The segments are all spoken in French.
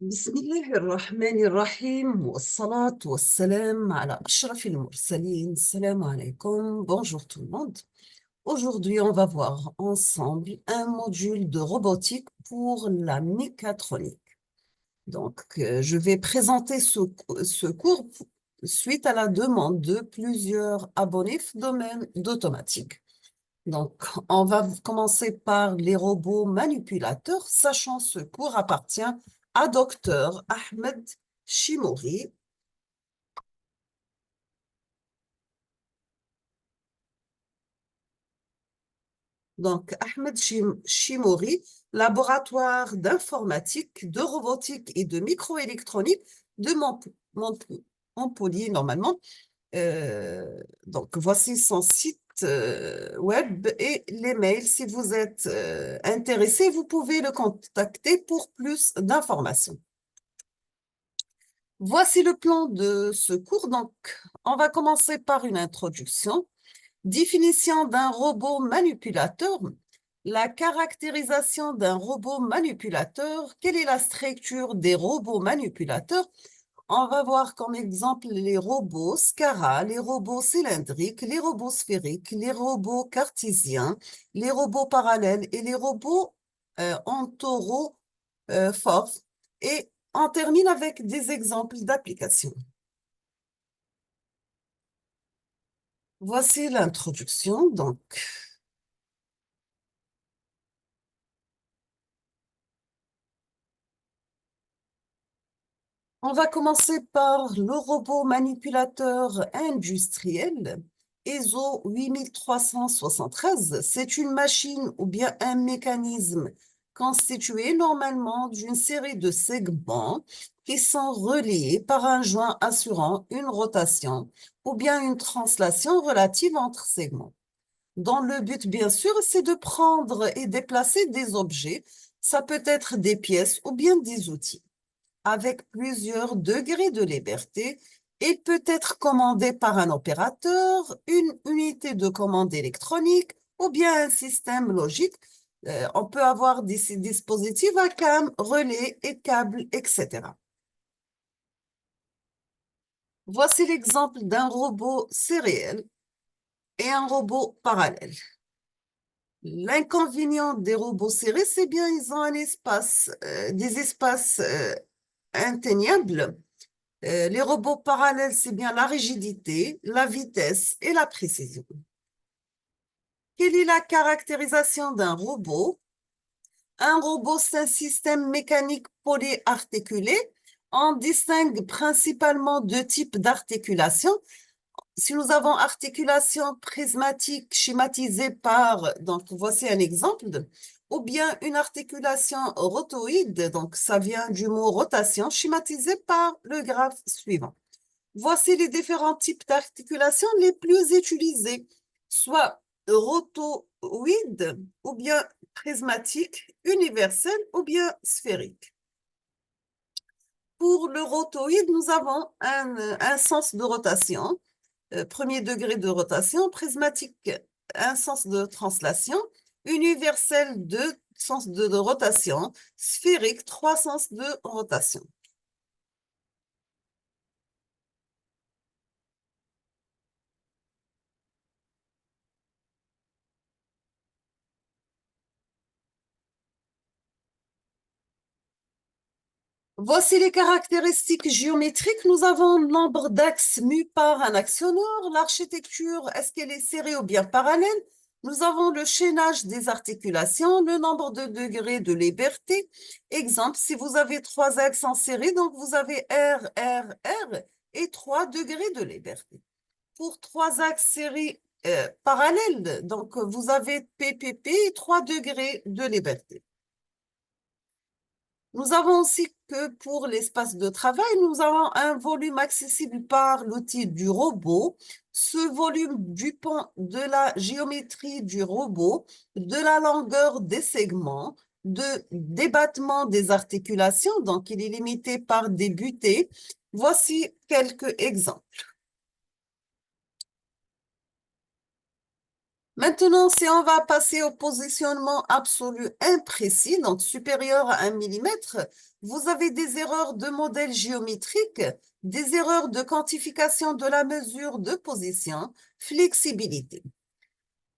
بسم الله الرحمن الرحيم والصلاة والسلام على أشرف المرسلين. Salam alaikum. Bonjour tout le monde. Aujourd'hui, on va voir ensemble un module de robotique pour la mécatronique. Donc, je vais présenter ce cours suite à la demande de plusieurs abonnés domaine d'automatique. Donc, on va commencer par les robots manipulateurs, sachant ce cours appartient à Dr Ahmed Shimouri. Donc, Ahmed Shimouri, laboratoire d'informatique, de robotique et de microélectronique de Montpellier, normalement. Donc, voici son site web et les mails. Si vous êtes intéressé, vous pouvez le contacter pour plus d'informations. Voici le plan de ce cours. Donc, on va commencer par une introduction. Définition d'un robot manipulateur. La caractérisation d'un robot manipulateur. Quelle est la structure des robots manipulateurs? On va voir comme exemple les robots SCARA, les robots cylindriques, les robots sphériques, les robots cartésiens, les robots parallèles et les robots entoromorphes. Et on termine avec des exemples d'applications. Voici l'introduction. Donc, on va commencer par le robot manipulateur industriel ESO 8373. C'est une machine ou bien un mécanisme constitué normalement d'une série de segments qui sont reliés par un joint assurant une rotation ou bien une translation relative entre segments. Dans le but, bien sûr, c'est de prendre et déplacer des objets. Ça peut être des pièces ou bien des outils avec plusieurs degrés de liberté. Il peut être commandé par un opérateur, une unité de commande électronique ou bien un système logique. On peut avoir des dispositifs à cam, relais et câbles, etc. Voici l'exemple d'un robot sériel et un robot parallèle. L'inconvénient des robots serrés, c'est bien ils ont un espace, des espaces inteignables. Les robots parallèles, c'est bien la rigidité, la vitesse et la précision. Quelle est la caractérisation d'un robot? Un robot, c'est un système mécanique polyarticulé. On distingue principalement deux types d'articulation. Si nous avons articulation prismatique schématisée par, donc voici un exemple, ou bien une articulation rotoïde, donc ça vient du mot rotation, schématisée par le graphe suivant. Voici les différents types d'articulations les plus utilisés, soit rotoïde, ou bien prismatique, universelle, ou bien sphérique. Pour le rotoïde, nous avons un sens de rotation, premier degré de rotation, prismatique, un sens de translation, universel, deux sens de rotation, sphérique, trois sens de rotation. Voici les caractéristiques géométriques. Nous avons le nombre d'axes mus par un actionneur. L'architecture, est-ce qu'elle est serrée ou bien parallèle? Nous avons le chaînage des articulations, le nombre de degrés de liberté. Exemple, si vous avez trois axes en série, donc vous avez R, R, R et 3 degrés de liberté. Pour trois axes séries parallèles, donc vous avez P, P, P et 3 degrés de liberté. Nous avons aussi que pour l'espace de travail, nous avons un volume accessible par l'outil du robot. Ce volume dépend de la géométrie du robot, de la longueur des segments, de débattement des articulations, donc il est limité par des butées. Voici quelques exemples. Maintenant, si on va passer au positionnement absolu imprécis, donc supérieur à 1 mm, vous avez des erreurs de modèle géométrique, des erreurs de quantification de la mesure de position, flexibilité.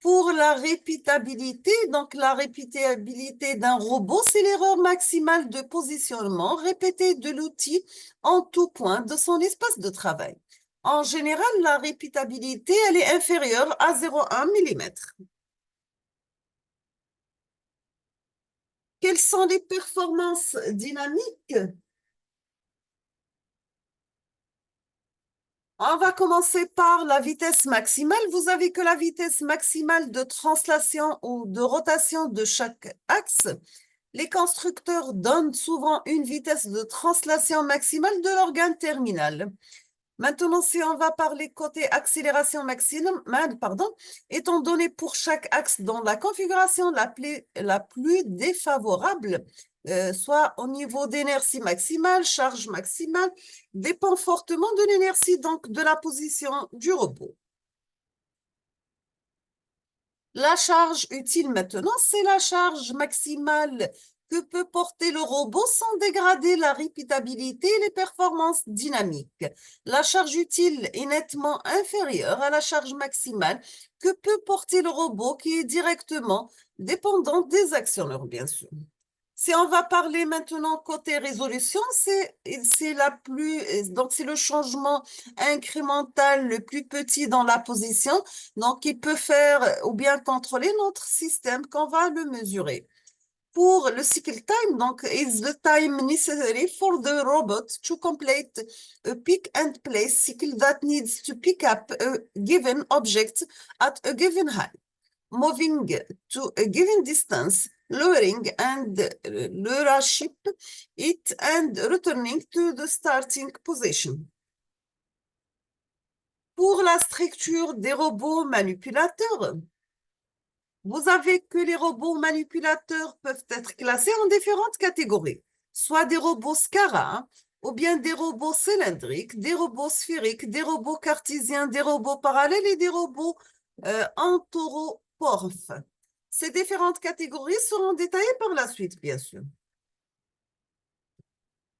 Pour la répétabilité, donc la répétabilité d'un robot, c'est l'erreur maximale de positionnement répétée de l'outil en tout point de son espace de travail. En général, la répétabilité, elle est inférieure à 0,1 mm. Quelles sont les performances dynamiques? On va commencer par la vitesse maximale. Vous avez que la vitesse maximale de translation ou de rotation de chaque axe. Les constructeurs donnent souvent une vitesse de translation maximale de l'organe terminal. Maintenant, si on va parler côté accélération maximale, étant donné pour chaque axe dans la configuration la plus défavorable, soit au niveau d'inertie maximale, charge maximale, dépend fortement de l'inertie, donc de la position du robot. La charge utile maintenant, c'est la charge maximale que peut porter le robot sans dégrader la répétabilité et les performances dynamiques. La charge utile est nettement inférieure à la charge maximale que peut porter le robot qui est directement dépendant des actionneurs, bien sûr. Si on va parler maintenant côté résolution, donc c'est le changement incrémental le plus petit dans la position, donc il peut faire ou bien contrôler notre système qu'on va le mesurer. Pour le cycle time, donc is the time necessary for the robot to complete a pick and place cycle that needs to pick up a given object at a given height, moving to a given distance, lowering and leadership it and returning to the starting position. Pour la structure des robots manipulateurs, vous avez que les robots manipulateurs peuvent être classés en différentes catégories, soit des robots SCARA, ou bien des robots cylindriques, des robots sphériques, des robots cartésiens, des robots parallèles et des robots anthropomorphes. Ces différentes catégories seront détaillées par la suite, bien sûr.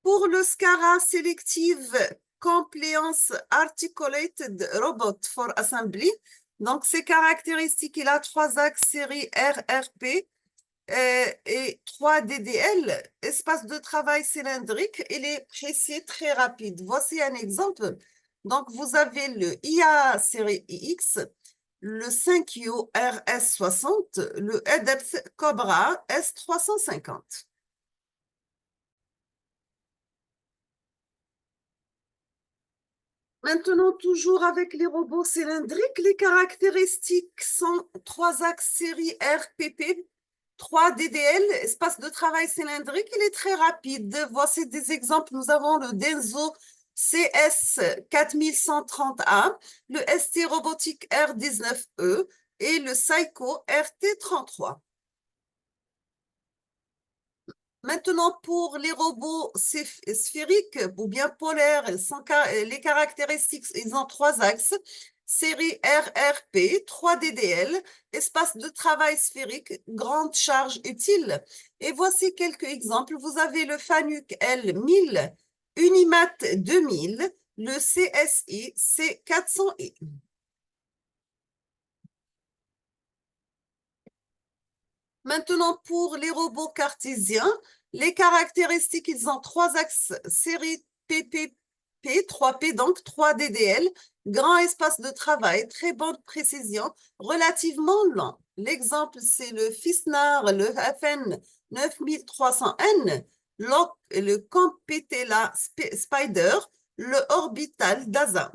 Pour le SCARA Selective Compliance Articulated Robot for Assembly, donc ces caractéristiques, il a 3 axes série RRP et 3 DDL, espace de travail cylindrique, il est précis, très rapide. Voici un exemple. Donc, vous avez le IA série iX, le 5U RS60, le Adept Cobra S350. Maintenant, toujours avec les robots cylindriques, les caractéristiques sont 3 axes série RPP, 3 DDL, espace de travail cylindrique, il est très rapide. Voici des exemples. Nous avons le Denso CS 4130A, le ST Robotique R19E et le Seiko RT33. Maintenant, pour les robots sphériques ou bien polaires, les caractéristiques, ils ont 3 axes. Série RRP, 3 DDL, espace de travail sphérique, grande charge utile. Et voici quelques exemples. Vous avez le Fanuc L1000, Unimat 2000, le CSI C400i. Maintenant, pour les robots cartésiens, les caractéristiques, ils ont 3 axes série PPP, 3P, donc 3 DDL, grand espace de travail, très bonne précision, relativement lent. L'exemple, c'est le Fisnar, le FN 9300N, le Competella Spider, le Orbital DASA.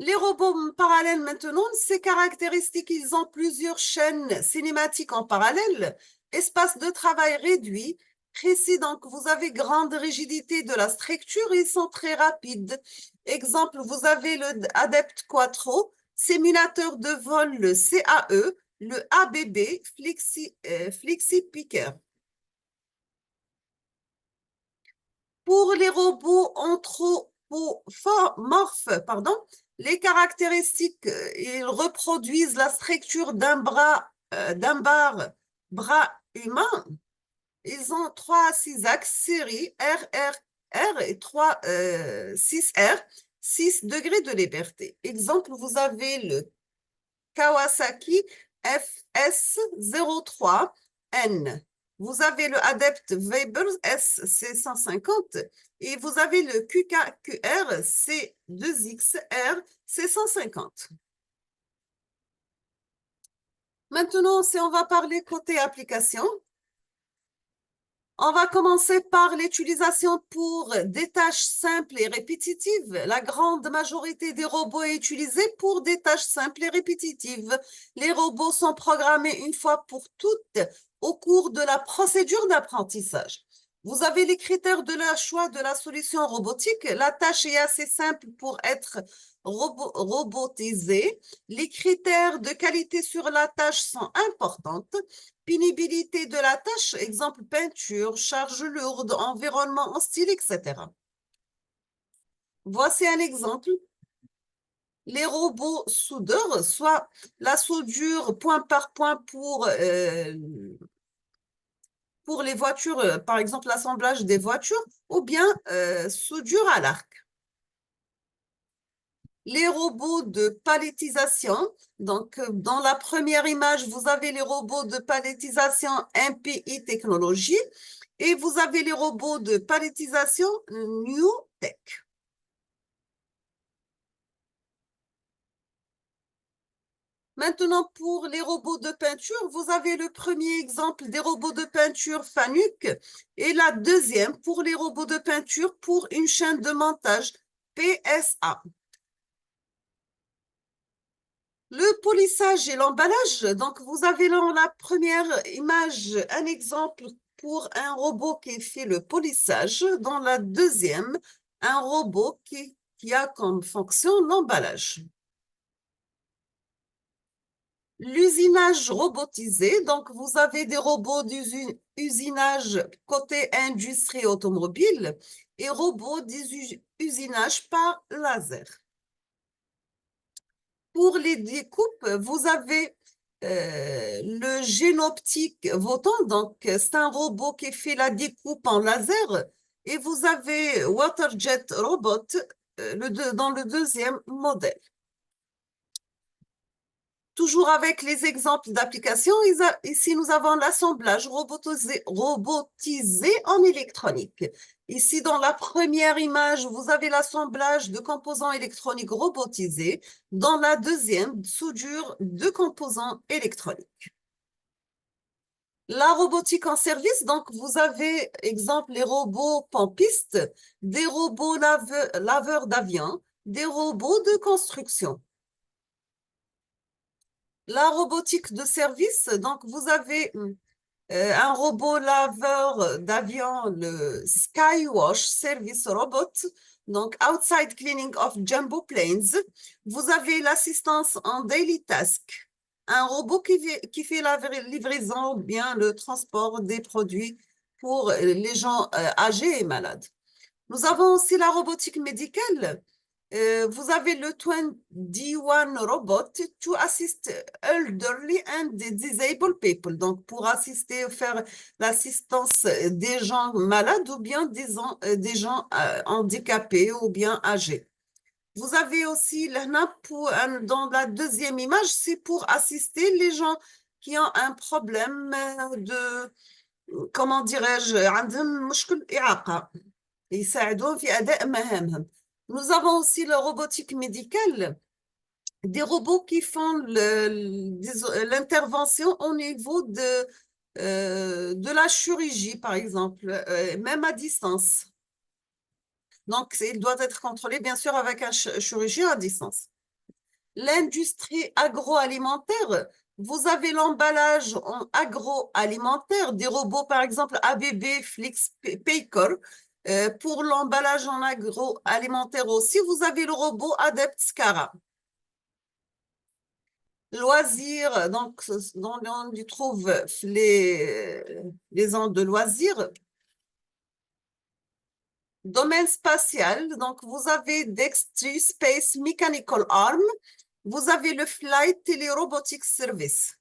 Les robots parallèles maintenant, ces caractéristiques, ils ont plusieurs chaînes cinématiques en parallèle, espace de travail réduit, précis, donc vous avez grande rigidité de la structure, ils sont très rapides. Exemple, vous avez le Adept Quattro, simulateur de vol, le CAE, le ABB, Flexi Picker. Pour les robots anthropomorphes, Les caractéristiques, ils reproduisent la structure d'un bras humain. Ils ont 3 à 6 axes série R et 3, 6R, 6 degrés de liberté. Exemple, vous avez le Kawasaki FS03N. Vous avez le Adept Weber SC150 et vous avez le QKQR C2XR C150. Maintenant, si on va parler côté application, on va commencer par l'utilisation pour des tâches simples et répétitives. La grande majorité des robots est utilisée pour des tâches simples et répétitives. Les robots sont programmés une fois pour toutes au cours de la procédure d'apprentissage. Vous avez les critères de leur choix de la solution robotique. La tâche est assez simple pour être robotisée. Les critères de qualité sur la tâche sont importants. Pénibilité de la tâche, exemple peinture, charge lourde, environnement hostile, etc. Voici un exemple. Les robots soudeurs, soit la soudure point par point pour les voitures, par exemple l'assemblage des voitures, ou bien soudure à l'arc. Les robots de palettisation. Donc, dans la première image, vous avez les robots de palettisation MPI Technologies et vous avez les robots de palettisation New Tech. Maintenant, pour les robots de peinture, vous avez le premier exemple des robots de peinture Fanuc et la deuxième pour les robots de peinture pour une chaîne de montage PSA. Le polissage et l'emballage. Donc, vous avez dans la première image un exemple pour un robot qui fait le polissage. Dans la deuxième, un robot qui a comme fonction l'emballage. L'usinage robotisé. Donc, vous avez des robots d'usinage côté industrie automobile et robots d'usinage par laser. Pour les découpes, vous avez le Génoptique Votant, donc c'est un robot qui fait la découpe en laser, et vous avez Waterjet Robot dans le deuxième modèle. Toujours avec les exemples d'applications, ici nous avons l'assemblage robotisé en électronique. Ici, dans la première image, vous avez l'assemblage de composants électroniques robotisés. Dans la deuxième, soudure de composants électroniques. La robotique en service, donc vous avez, exemple, les robots pompistes, des robots laveurs d'avions, des robots de construction. La robotique de service, donc vous avez un robot laveur d'avion, le Skywash Service Robot, donc Outside Cleaning of Jumbo Planes. Vous avez l'assistance en daily task, un robot qui fait la livraison ou bien le transport des produits pour les gens âgés et malades. Nous avons aussi la robotique médicale. Vous avez le 21 robot to assist elderly and disabled people. Donc, pour assister, faire l'assistance des gens malades ou bien des gens handicapés ou bien âgés. Vous avez aussi, dans la deuxième image, c'est pour assister les gens qui ont un problème comment dirais-je, عندهم مشكل إعاقة. يساعدون في أداء مهامهم. Nous avons aussi la robotique médicale, des robots qui font l'intervention au niveau de la chirurgie, par exemple, même à distance. Donc, il doit être contrôlé, bien sûr, avec un chirurgien à distance. L'industrie agroalimentaire, vous avez l'emballage en agroalimentaire, des robots, par exemple, ABB Flix Paycor. Pour l'emballage en agroalimentaire aussi, vous avez le robot Adept Scara. Loisirs, donc, on y trouve les ondes de loisirs. Domaine spatial, donc vous avez Dextry Space Mechanical Arm, vous avez le Flight Telerobotics Service.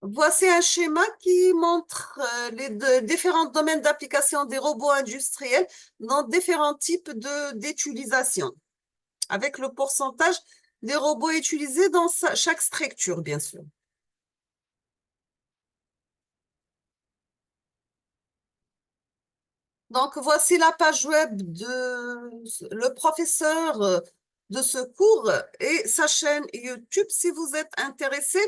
Voici un schéma qui montre les différents domaines d'application des robots industriels dans différents types d'utilisation, avec le pourcentage des robots utilisés dans chaque structure, bien sûr. Donc, voici la page web de le professeur de ce cours et sa chaîne YouTube si vous êtes intéressé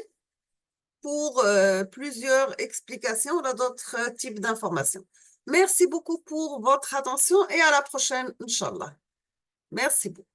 pour plusieurs explications ou d'autres types d'informations. Merci beaucoup pour votre attention et à la prochaine, Inch'Allah. Merci beaucoup.